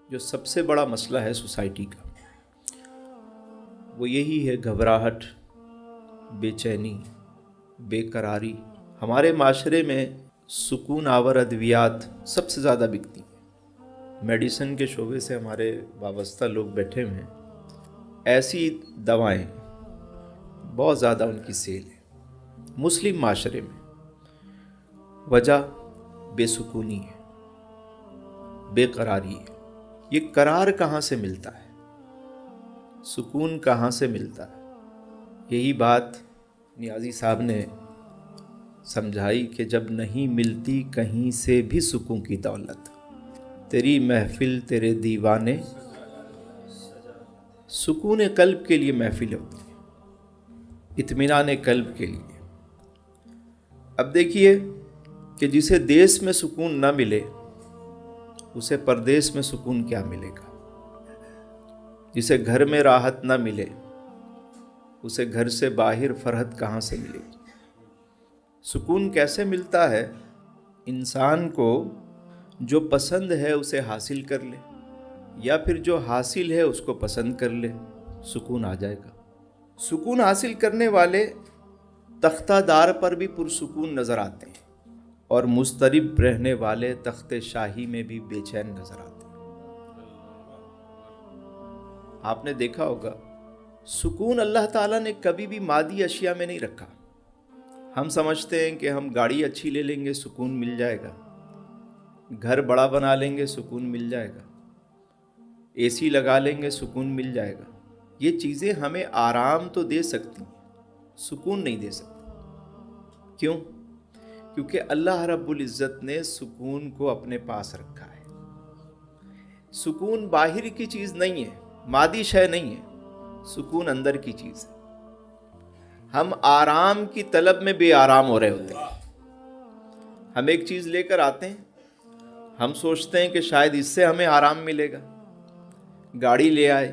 جو سب سے بڑا مسئلہ ہے سوسائٹی کا وہ یہی ہے گھبراہٹ، بے چینی، بے قراری۔ ہمارے معاشرے میں سکون آور ادویات سب سے زیادہ بکتی ہیں۔ میڈیسن کے شعبے سے ہمارے وابستہ لوگ بیٹھے ہوئے ہیں، ایسی دوائیں بہت زیادہ ان کی سیل ہے مسلم معاشرے میں۔ وجہ بے سکونی ہے، بے قراری ہے۔ یہ قرار کہاں سے ملتا ہے؟ سکون کہاں سے ملتا ہے؟ یہی بات نیازی صاحب نے سمجھائی کہ جب نہیں ملتی کہیں سے بھی سکون کی دولت، تیری محفل تیرے دیوانے، سکون قلب کے لیے محفل ہوتی ہے، اطمینان قلب کے لیے۔ اب دیکھیے کہ جسے دیس میں سکون نہ ملے اسے پردیس میں سکون کیا ملے گا؟ جسے گھر میں راحت نہ ملے اسے گھر سے باہر فرحت کہاں سے ملے گی؟ سکون کیسے ملتا ہے؟ انسان کو جو پسند ہے اسے حاصل کر لے، یا پھر جو حاصل ہے اس کو پسند کر لے، سکون آ جائے گا۔ سکون حاصل کرنے والے تختہ دار پر بھی پرسکون نظر آتے ہیں، اور مضطرب رہنے والے تخت شاہی میں بھی بے چین نظر آتے ہیں۔ آپ نے دیکھا ہوگا سکون اللہ تعالیٰ نے کبھی بھی مادی اشیاء میں نہیں رکھا۔ ہم سمجھتے ہیں کہ ہم گاڑی اچھی لے لیں گے سکون مل جائے گا، گھر بڑا بنا لیں گے سکون مل جائے گا، اے سی لگا لیں گے سکون مل جائے گا۔ یہ چیزیں ہمیں آرام تو دے سکتی ہیں، سکون نہیں دے سکتی۔ کیوں؟ کیونکہ اللہ رب العزت نے سکون کو اپنے پاس رکھا ہے۔ سکون باہر کی چیز نہیں ہے، مادی شے نہیں ہے، سکون اندر کی چیز ہے۔ ہم آرام کی طلب میں بے آرام ہو رہے ہوتے ہیں۔ ہم ایک چیز لے کر آتے ہیں، ہم سوچتے ہیں کہ شاید اس سے ہمیں آرام ملے گا، گاڑی لے آئے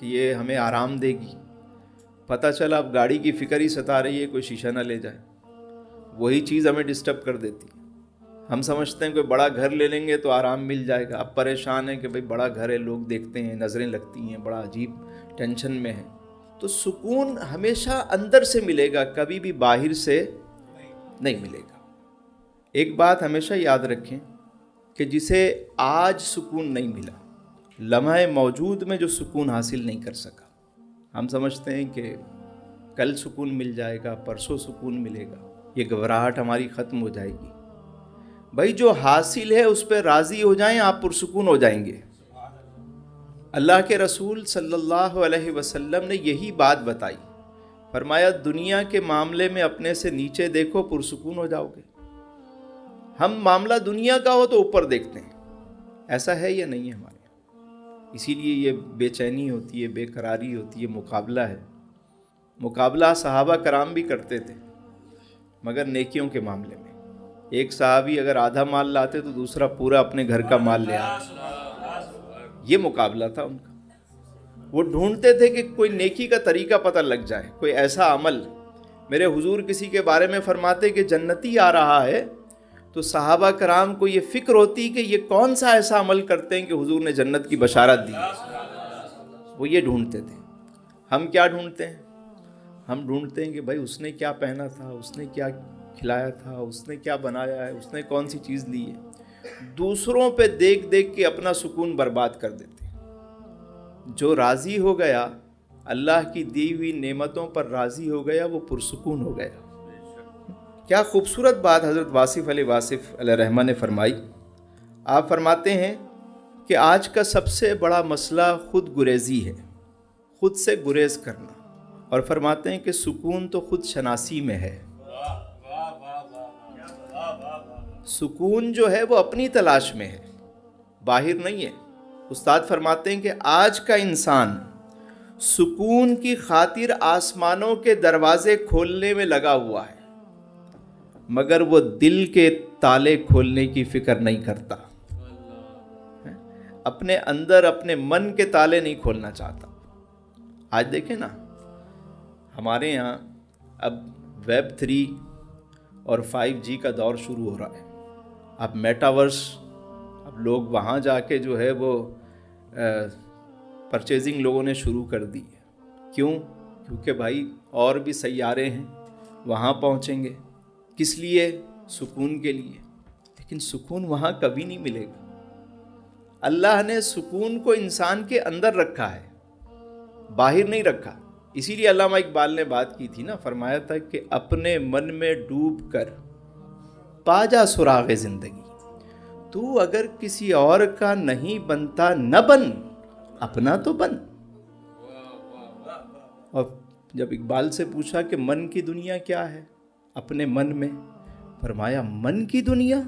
کہ یہ ہمیں آرام دے گی، پتہ چلا اب گاڑی کی فکر ہی ستا رہی ہے، کوئی شیشہ نہ لے جائے، وہی چیز ہمیں ڈسٹرب کر دیتی ہے۔ ہم سمجھتے ہیں کوئی بڑا گھر لے لیں گے تو آرام مل جائے گا، اب پریشان ہیں کہ بھئی بڑا گھر ہے، لوگ دیکھتے ہیں، نظریں لگتی ہیں، بڑا عجیب ٹینشن میں ہے۔ تو سکون ہمیشہ اندر سے ملے گا، کبھی بھی باہر سے نہیں ملے گا۔ ایک بات ہمیشہ یاد رکھیں کہ جسے آج سکون نہیں ملا، لمحہ موجود میں جو سکون حاصل نہیں کر سکا، ہم سمجھتے ہیں کہ کل سکون مل جائے گا، پرسوں سکون ملے گا، یہ گھبراہٹ ہماری ختم ہو جائے گی۔ بھائی جو حاصل ہے اس پہ راضی ہو جائیں، آپ پرسکون ہو جائیں گے۔ اللہ کے رسول صلی اللہ علیہ وسلم نے یہی بات بتائی، فرمایا دنیا کے معاملے میں اپنے سے نیچے دیکھو، پرسکون ہو جاؤ گے۔ ہم معاملہ دنیا کا ہو تو اوپر دیکھتے ہیں، ایسا ہے یا نہیں ہے ہمارے یہاں؟ اسی لیے یہ بے چینی ہوتی ہے، بے قراری ہوتی ہے، مقابلہ ہے۔ مقابلہ صحابہ کرام بھی کرتے تھے مگر نیکیوں کے معاملے میں۔ ایک صحابی اگر آدھا مال لاتے تو دوسرا پورا اپنے گھر کا مال لے آتے، یہ مقابلہ تھا ان کا۔ وہ ڈھونڈتے تھے کہ کوئی نیکی کا طریقہ پتہ لگ جائے، کوئی ایسا عمل۔ میرے حضور کسی کے بارے میں فرماتے کہ جنتی آ رہا ہے تو صحابہ کرام کو یہ فکر ہوتی کہ یہ کون سا ایسا عمل کرتے ہیں کہ حضور نے جنت کی بشارت دی۔ وہ یہ ڈھونڈتے تھے۔ ہم کیا ڈھونڈتے ہیں؟ ہم ڈھونڈتے ہیں کہ بھائی اس نے کیا پہنا تھا، اس نے کیا کھلایا تھا، اس نے کیا بنایا ہے، اس نے کون سی چیز لی ہے۔ دوسروں پہ دیکھ دیکھ کے اپنا سکون برباد کر دیتے ہیں۔ جو راضی ہو گیا، اللہ کی دی ہوئی نعمتوں پر راضی ہو گیا، وہ پرسکون ہو گیا۔ کیا خوبصورت بات حضرت واصف علیہ واصف علیہ رحمہ نے فرمائی۔ آپ فرماتے ہیں کہ آج کا سب سے بڑا مسئلہ خود گریزی ہے، خود سے گریز کرنا، اور فرماتے ہیں کہ سکون تو خود شناسی میں ہے۔ سکون جو ہے وہ اپنی تلاش میں ہے، باہر نہیں ہے۔ استاد فرماتے ہیں کہ آج کا انسان سکون کی خاطر آسمانوں کے دروازے کھولنے میں لگا ہوا ہے، مگر وہ دل کے تالے کھولنے کی فکر نہیں کرتا، اپنے اندر اپنے من کے تالے نہیں کھولنا چاہتا۔ آج دیکھیں نا، ہمارے یہاں اب ویب 3 اور 5G کا دور شروع ہو رہا ہے۔ اب میٹاورس، اب لوگ وہاں جا کے جو ہے وہ پرچیزنگ لوگوں نے شروع کر دی ہے. کیوں؟ کیونکہ بھائی اور بھی سیارے ہیں، وہاں پہنچیں گے. کس لیے؟ سکون کے لیے. لیکن سکون وہاں کبھی نہیں ملے گا. اللہ نے سکون کو انسان کے اندر رکھا ہے، باہر نہیں رکھا. اسی لیے علامہ اقبال نے بات کی تھی نا، فرمایا تھا کہ اپنے من میں ڈوب کر پا جا سراغ زندگی. تو اگر کسی اور کا نہیں بنتا نہ بن، اپنا تو بن. اور جب اقبال سے پوچھا کہ من کی دنیا کیا ہے، اپنے من میں، فرمایا من کی دنیا،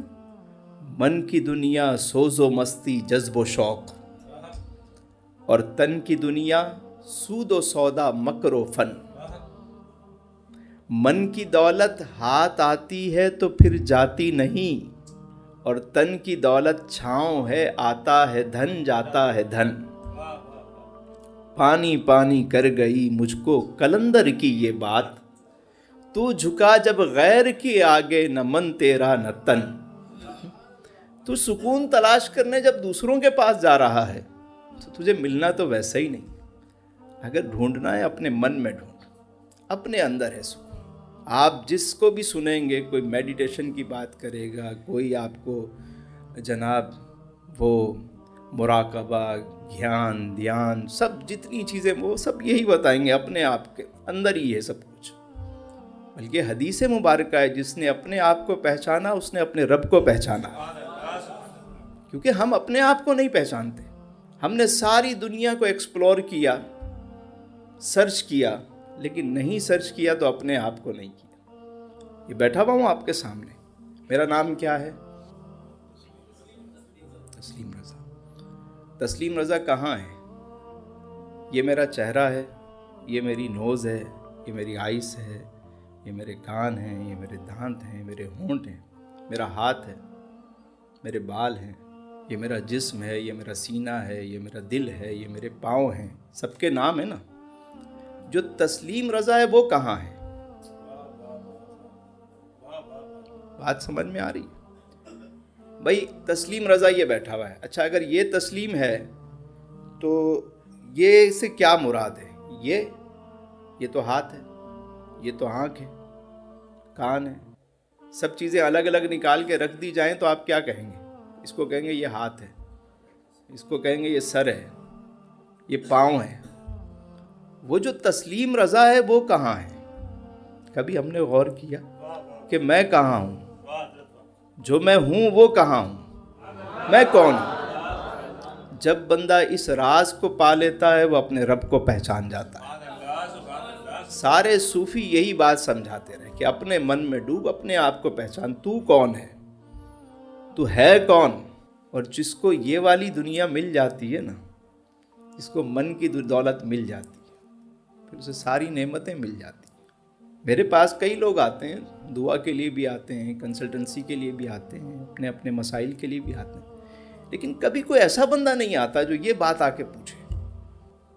من کی دنیا سوز و مستی جذب و شوق، اور تن کی دنیا سود و سودا مکر و فن. من کی دولت ہاتھ آتی ہے تو پھر جاتی نہیں، اور تن کی دولت چھاؤں ہے، آتا ہے دھن جاتا ہے دھن. پانی پانی کر گئی مجھ کو کلندر کی یہ بات، تو جھکا جب غیر کے آگے نہ من تیرا نہ تن. تو سکون تلاش کرنے جب دوسروں کے پاس جا رہا ہے تو تجھے ملنا تو ویسا ہی نہیں. اگر ڈھونڈنا ہے اپنے من میں ڈھونڈ، اپنے اندر ہے سکون. آپ جس کو بھی سنیں گے، کوئی میڈیٹیشن کی بات کرے گا، کوئی آپ کو جناب وہ مراقبہ، دھیان، سب جتنی چیزیں وہ سب یہی بتائیں گے، اپنے آپ کے اندر ہی ہے سب کچھ. بلکہ حدیث مبارکہ ہے، جس نے اپنے آپ کو پہچانا اس نے اپنے رب کو پہچانا. کیونکہ ہم اپنے آپ کو نہیں پہچانتے. ہم نے ساری دنیا کو ایکسپلور کیا، سرچ کیا، لیکن نہیں سرچ کیا تو اپنے آپ کو نہیں کیا. یہ بیٹھا ہوا ہوں آپ کے سامنے، میرا نام کیا ہے؟ تسلیم رضا. تسلیم رضا کہاں ہے؟ یہ میرا چہرہ ہے، یہ میری نوز ہے، یہ میری آئس ہے، یہ میرے کان ہیں، یہ میرے دانت ہیں، میرے ہونٹ ہیں، میرا ہاتھ ہے، میرے بال ہیں، یہ میرا جسم ہے، یہ میرا سینہ ہے، یہ میرا دل ہے، یہ میرے پاؤں ہیں. سب کے نام ہیں نا. جو تسلیم رضا ہے وہ کہاں ہے؟ بات سمجھ میں آ رہی ہے؟ بھائی تسلیم رضا یہ بیٹھا ہوا ہے. اچھا اگر یہ تسلیم ہے تو یہ سے کیا مراد ہے؟ یہ تو ہاتھ ہے، یہ تو آنکھ ہے، کان ہے. سب چیزیں الگ الگ نکال کے رکھ دی جائیں تو آپ کیا کہیں گے؟ اس کو کہیں گے یہ ہاتھ ہے، اس کو کہیں گے یہ سر ہے، یہ پاؤں ہے. وہ جو تسلیم رضا ہے وہ کہاں ہے؟ کبھی ہم نے غور کیا کہ میں کہاں ہوں؟ جو میں ہوں وہ کہاں ہوں؟ میں کون ہوں؟ جب بندہ اس راز کو پا لیتا ہے وہ اپنے رب کو پہچان جاتا ہے. سارے صوفی یہی بات سمجھاتے رہے کہ اپنے من میں ڈوب، اپنے آپ کو پہچان. تو کون ہے؟ تو ہے کون؟ اور جس کو یہ والی دنیا مل جاتی ہے نا، جس کو من کی دولت مل جاتی ہے، پھر اسے ساری نعمتیں مل جاتی ہیں. میرے پاس کئی لوگ آتے ہیں، دعا کے لیے بھی آتے ہیں، کنسلٹنسی کے لیے بھی آتے ہیں، اپنے اپنے مسائل کے لیے بھی آتے ہیں. لیکن کبھی کوئی ایسا بندہ نہیں آتا جو یہ بات آ کے پوچھے.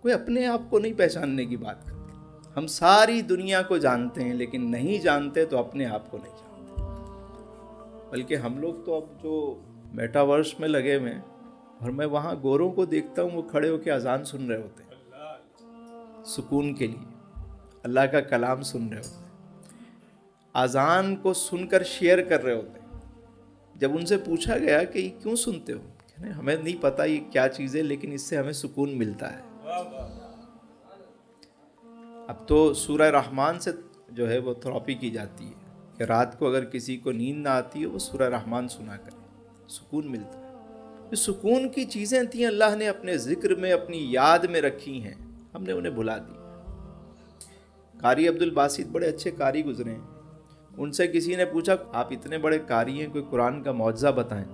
کوئی اپنے آپ کو نہیں پہچاننے کی بات کرتا. ہم ساری دنیا کو جانتے ہیں لیکن نہیں جانتے تو اپنے آپ کو نہیں جانتے. بلکہ ہم لوگ تو اب جو میٹاورس میں لگے ہوئے ہیں، اور میں وہاں گوروں کو دیکھتا ہوں وہ کھڑے ہو کے اذان سن رہے ہوتے ہیں سکون کے لیے، اللہ کا کلام سن رہے ہوتے ہیں، اذان کو سن کر شیئر کر رہے ہوتے ہیں. جب ان سے پوچھا گیا کہ یہ کیوں سنتے ہو، ہمیں نہیں پتا یہ کیا چیز ہے لیکن اس سے ہمیں سکون ملتا ہے. اب تو سورہ رحمان سے جو ہے وہ تھراپی کی جاتی ہے کہ رات کو اگر کسی کو نیند نہ آتی ہے وہ سورہ رحمان سنا کرے، سکون ملتا ہے. یہ سکون کی چیزیں تھیں، اللہ نے اپنے ذکر میں، اپنی یاد میں رکھی ہیں، ہم نے انہیں بھلا دی. قاری عبد الباسط بڑے اچھے قاری گزرے ہیں. ان سے کسی نے پوچھا آپ اتنے بڑے قاری ہیں، کوئی قرآن کا معجزہ بتائیں.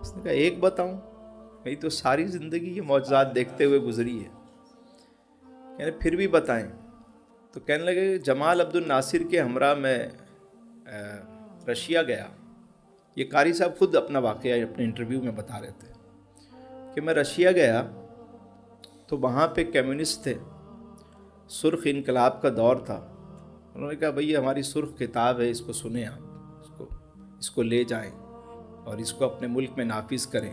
اس نے کہا ایک بتاؤں؟ میری تو ساری زندگی یہ معجزات دیکھتے ہوئے گزری ہے. کہنے پھر بھی بتائیں. تو کہنے لگے جمال عبد الناصر کے ہمراہ میں رشیا گیا. یہ قاری صاحب خود اپنا واقعہ اپنے انٹرویو میں بتا رہے تھے کہ میں رشیا گیا تو وہاں پہ کمیونسٹ تھے، سرخ انقلاب کا دور تھا. انہوں نے کہا بھئی یہ ہماری سرخ کتاب ہے، اس کو سنیں آپ، اس کو لے جائیں اور اس کو اپنے ملک میں نافذ کریں.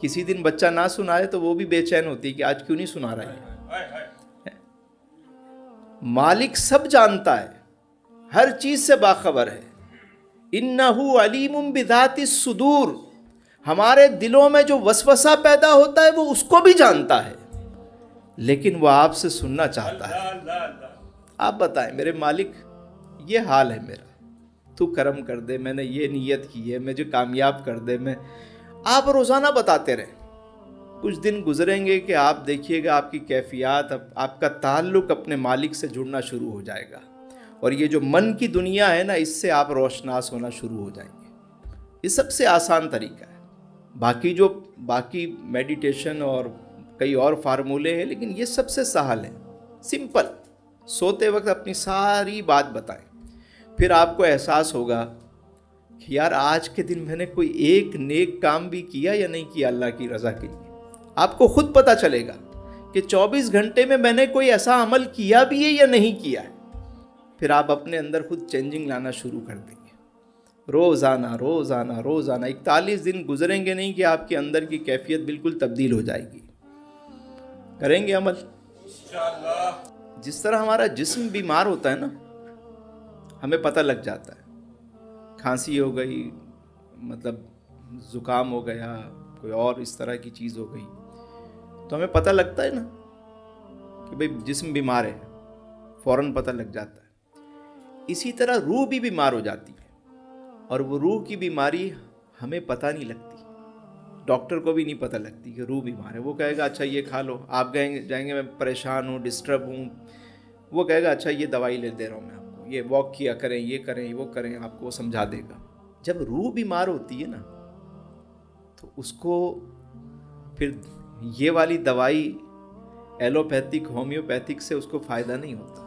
کسی دن بچہ نہ سنائے تو وہ بھی بے چین ہوتی ہے کہ آج کیوں نہیں سنا رہا ہے. مالک سب جانتا ہے, ہر چیز سے باخبر ہے. اِنَّهُ عَلِيمٌ بِذَاتِ الصُّدُورِ, ہمارے دلوں میں جو وسوسہ پیدا ہوتا ہے وہ اس کو بھی جانتا ہے, لیکن وہ آپ سے سننا چاہتا ہے. آپ بتائیں میرے مالک یہ حال ہے میرا, تو کرم کر دے, میں نے یہ نیت کی ہے, مجھے کامیاب کر دے. میں آپ روزانہ بتاتے رہیں, کچھ دن گزریں گے کہ آپ دیکھیے گا آپ کی کیفیات, آپ کا تعلق اپنے مالک سے جڑنا شروع ہو جائے گا, اور یہ جو من کی دنیا ہے نا, اس سے آپ روشناس ہونا شروع ہو جائیں گے. یہ سب سے آسان طریقہ ہے. باقی میڈیٹیشن اور کئی اور فارمولے ہیں, لیکن یہ سب سے سہل ہے, سمپل. سوتے وقت اپنی ساری بات بتائیں, پھر آپ کو احساس ہوگا کہ یار آج کے دن میں نے کوئی ایک نیک کام بھی کیا یا نہیں کیا اللہ کی رضا کے لیے. آپ کو خود پتہ چلے گا کہ 24 گھنٹے میں نے کوئی ایسا عمل کیا بھی ہے یا نہیں کیا ہے. پھر آپ اپنے اندر خود چینجنگ لانا شروع کر دیں گے. روزانہ 41 دن گزریں گے نہیں کہ آپ کے اندر کی کیفیت بالکل تبدیل ہو جائے گی. کریں گے عمل انشاءاللہ. جس طرح ہمارا جسم بیمار ہوتا ہے نا, ہمیں پتہ لگ جاتا ہے, کھانسی ہو گئی, مطلب زکام ہو گیا, کوئی اور اس طرح کی چیز ہو گئی, تو ہمیں پتہ لگتا ہے نا کہ بھئی جسم بیمار ہے, فوراً پتہ لگ جاتا ہے. اسی طرح روح بھی بیمار ہو جاتی ہے, اور وہ روح کی بیماری ہمیں پتہ نہیں لگتی, ڈاکٹر کو بھی نہیں پتہ لگتی کہ روح بیمار ہے. وہ کہے گا اچھا یہ کھا لو, آپ جائیں گے میں پریشان ہوں, ڈسٹرب ہوں, وہ کہے گا اچھا یہ دوائی لے دے رہا ہوں میں آپ کو, یہ واک کیا کریں, یہ کریں, وہ کریں, آپ کو سمجھا دے گا. جب روح بیمار ہوتی ہے نا, تو اس کو پھر یہ والی دوائی ایلوپیتھک ہومیوپیتھک سے اس کو فائدہ نہیں ہوتا.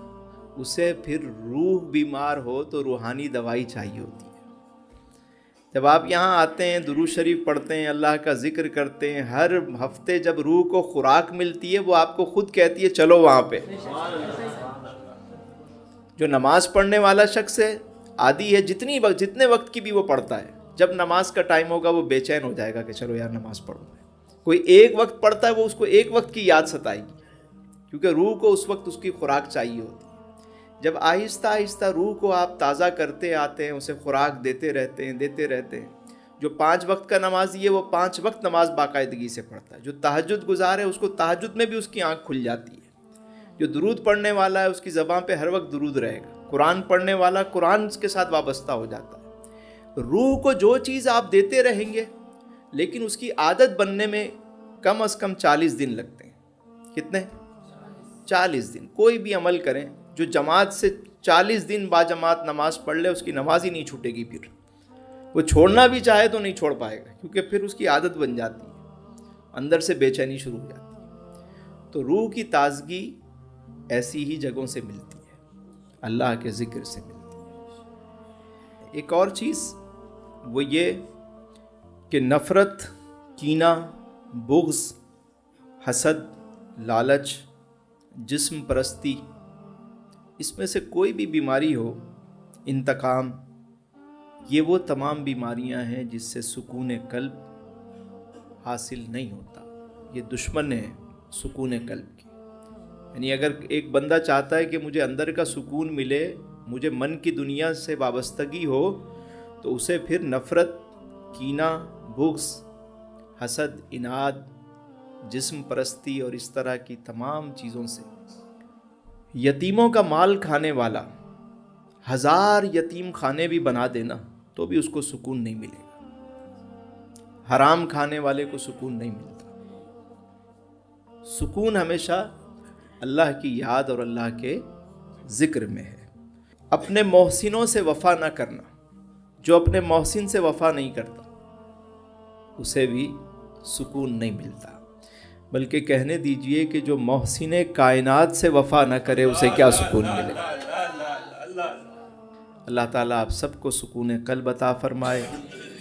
اسے پھر روح بیمار ہو تو روحانی دوائی چاہیے ہوتی ہے. جب آپ یہاں آتے ہیں, درود شریف پڑھتے ہیں, اللہ کا ذکر کرتے ہیں, ہر ہفتے جب روح کو خوراک ملتی ہے, وہ آپ کو خود کہتی ہے چلو وہاں پہ. جو نماز پڑھنے والا شخص ہے, عادی ہے, جتنے وقت کی بھی وہ پڑھتا ہے, جب نماز کا ٹائم ہوگا وہ بے چین ہو جائے گا کہ چلو یار نماز پڑھو. کوئی ایک وقت پڑھتا ہے, وہ اس کو ایک وقت کی یاد ستائے گی, کیونکہ روح کو اس وقت اس کی خوراک چاہیے ہوتی ہے. جب آہستہ آہستہ روح کو آپ تازہ کرتے آتے ہیں, اسے خوراک دیتے رہتے ہیں. جو 5 وقت کا نمازی ہے وہ 5 وقت نماز باقاعدگی سے پڑھتا ہے. جو تہجد گزار ہے اس کو تہجد میں بھی اس کی آنکھ کھل جاتی ہے. جو درود پڑھنے والا ہے اس کی زبان پہ ہر وقت درود رہے گا. قرآن پڑھنے والا قرآن کے ساتھ وابستہ ہو جاتا ہے. روح کو جو چیز آپ دیتے رہیں گے, لیکن اس کی عادت بننے میں کم از کم 40 دن لگتے ہیں. کتنے؟ 40 دن. کوئی بھی عمل کریں, جو جماعت سے 40 دن با جماعت نماز پڑھ لے, اس کی نماز ہی نہیں چھوٹے گی. پھر وہ چھوڑنا بھی چاہے تو نہیں چھوڑ پائے گا, کیونکہ پھر اس کی عادت بن جاتی ہے, اندر سے بے چینی شروع ہو جاتی ہے. تو روح کی تازگی ایسی ہی جگہوں سے ملتی ہے, اللہ کے ذکر سے ملتی ہے. ایک اور چیز وہ یہ کہ نفرت, کینہ, بغض, حسد, لالچ, جسم پرستی, اس میں سے کوئی بھی بیماری ہو, انتقام, یہ وہ تمام بیماریاں ہیں جس سے سکون قلب حاصل نہیں ہوتا. یہ دشمن ہے سکون قلب کی. یعنی اگر ایک بندہ چاہتا ہے کہ مجھے اندر کا سکون ملے, مجھے من کی دنیا سے وابستگی ہو, تو اسے پھر نفرت, کینہ, بغض, حسد, اناد, جسم پرستی اور اس طرح کی تمام چیزوں سے. یتیموں کا مال کھانے والا 1000 یتیم خانے بھی بنا دینا تو بھی اس کو سکون نہیں ملے گا. حرام کھانے والے کو سکون نہیں ملتا. سکون ہمیشہ اللہ کی یاد اور اللہ کے ذکر میں ہے. اپنے محسنوں سے وفا نہ کرنا. جو اپنے محسن سے وفا نہیں کرتا اسے بھی سکون نہیں ملتا. بلکہ کہنے دیجئے کہ جو محسن کائنات سے وفا نہ کرے اسے کیا سکون ملے. اللہ تعالیٰ آپ سب کو سکون قلب عطا فرمائے,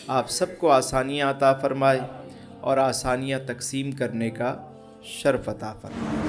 آپ سب کو آسانیاں عطا فرمائے, اور آسانیاں تقسیم کرنے کا شرف عطا فرمائے.